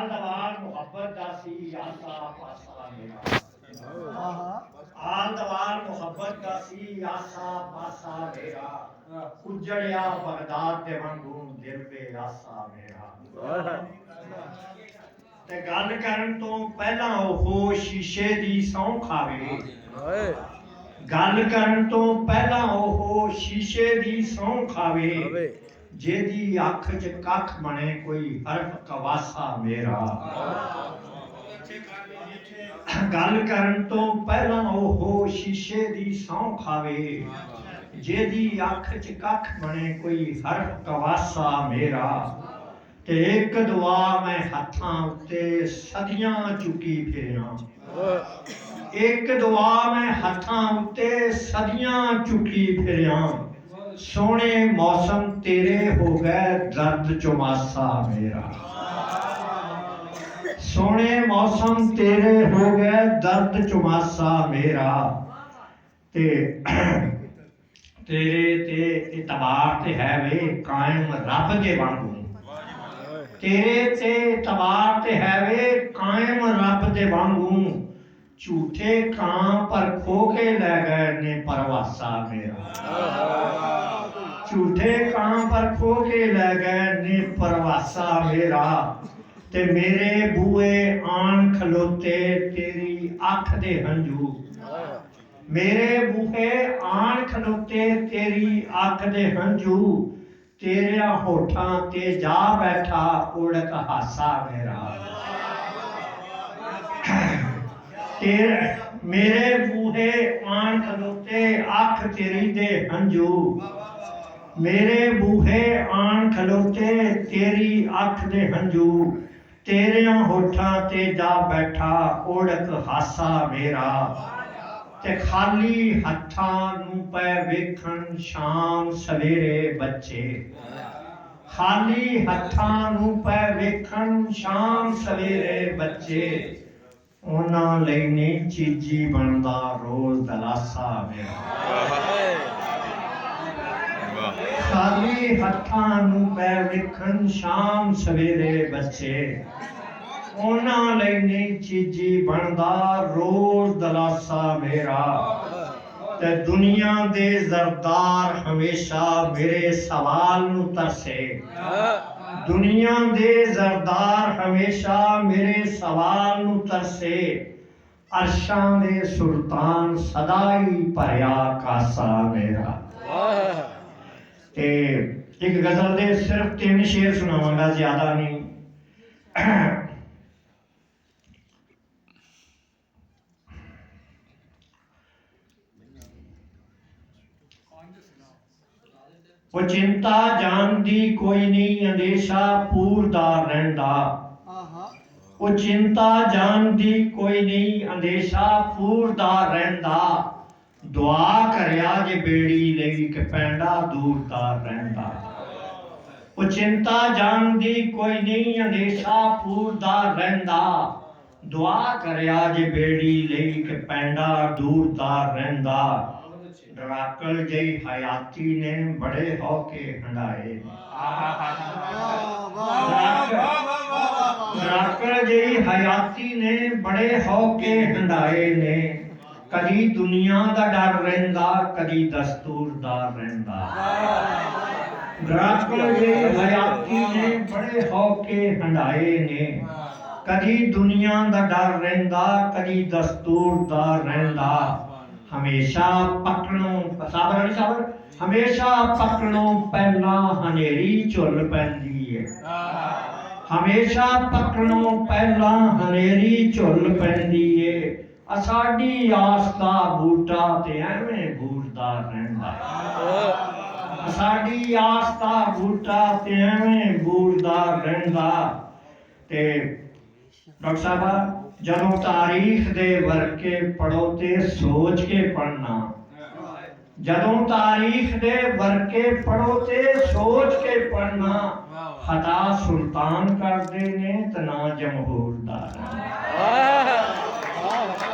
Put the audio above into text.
आल दवाल मुहब्बत दा सी आसा पासा मेरा आल दवाल मुहब्बत दा सी आसा पासा मेरा उजड़िया बगदाद दे वांगू दिल पे आसा मेरा ते गल करन तो पहला ओह शीशे दी सौं खावे गल करन तो पहला ओह शीशे दी सौं खावे जेदी अख च कख बने कोई हरफ कवासा मेरा गल करन तो पहला ओह शीशे दी सौं खावे जेदी अख च कख बने कोई हरफ कवासा मेरा ते एक दुआ मैं हत्थां उत्ते सदियां चुकी फिरां एक दुआ मैं हत्थां उत्ते सदियां चुकी फिरां सोने मौसम तेरे हो गए दर्द चुमासा मेरा सोने मौसम तेरे हो गए दर्द चुमासा मेरा ते तेरे ते इतबार ते है वे कायम रब दे वांगू तेरे ते इतबार ते है वे कायम रब दे वांगू झूठे कां पर खो के ले गए ने परवासा मेरा झूठे कां पर खो के ले गए ने परवासा मेरा ते मेरे बूए आन खलोते तेरी अख दे हंजू मेरे बूहे आन खलोते तेरी अख दे हंजू तेरे होठां ते जा बैठा उड़क हासा मेरा तेरे मेरे बूहे आन खलोते अख तेरी दे हंजू मेरे बूहे आन खलोते तेरी अख दे हंजू तेरे होठां ते जा बैठा उड़क हासा मेरा ते खाली हत्थां नूं पै वेखण शाम सवेरे बच्चे खाली हत्थां नूं पै वेखण शाम सवेरे बच्चे उन्हां लई नहीं चीजी बनदा रोज दलासा मेरा खाली हत्थां नूं पै वेखण शाम सवेरे बच्चे उन्हां लई नहीं चीजी बनदा रोज दलासा मेरा ते दुनिया दे जरदार हमेशा मेरे सवाल नूं तरसे दुनिया दे जरदार हमेशा मेरे सवाल नूं तरसे अरशां दे सुल्तान सदा ही भरिया कासा मेरा ते एक गजल दे सिर्फ 3 शेर सुनावांगा ज्यादा नहीं वो चिंता जान दी कोई नहीं अंदेशा पूरदा रहिंदा वो चिंता जान दी कोई नहीं अंदेशा पूरदा रहिंदा दुआ करया जे बेड़ी लई कि पैंडा दूरदा रहिंदा वो चिंता जान दी कोई नहीं अंदेशा पूरदा रहिंदा दुआ करया जे बेड़ी लई कि पैंडा दूरदा रहिंदा डराकल जई हयाती ने बड़े होके हंडाए डराकल जई हयाती ने बड़े होके हंडाए ने कदी दुनिया दा डर रहिंदा कदी दस्तूर दा रहिंदा डराकल जई हयाती ने बड़े होके हंडाए ने कदी दुनिया दा डर रहिंदा कदी दस्तूर दा रहिंदा हमेशा पकड़ों साबर नहीं साबर हमेशा पकड़ों पहला हनेरी झुल पैंदी है हमेशा पकड़ों पहला हनेरी झुल पैंदी है असाडी आस दा बूटा ते एवें बूरदा रहिंदा असाडी आस दा बूटा ते एवें बूरदा रहिंदा ते डॉक्टर साहब जदों तारीख दे वर्के पढ़ो ते सोच के पढ़ना जदों तारीख दे वर्के पढ़ो ते सोच के पढ़ना खता सुल्तान करदे ने ते ना जमहूरदार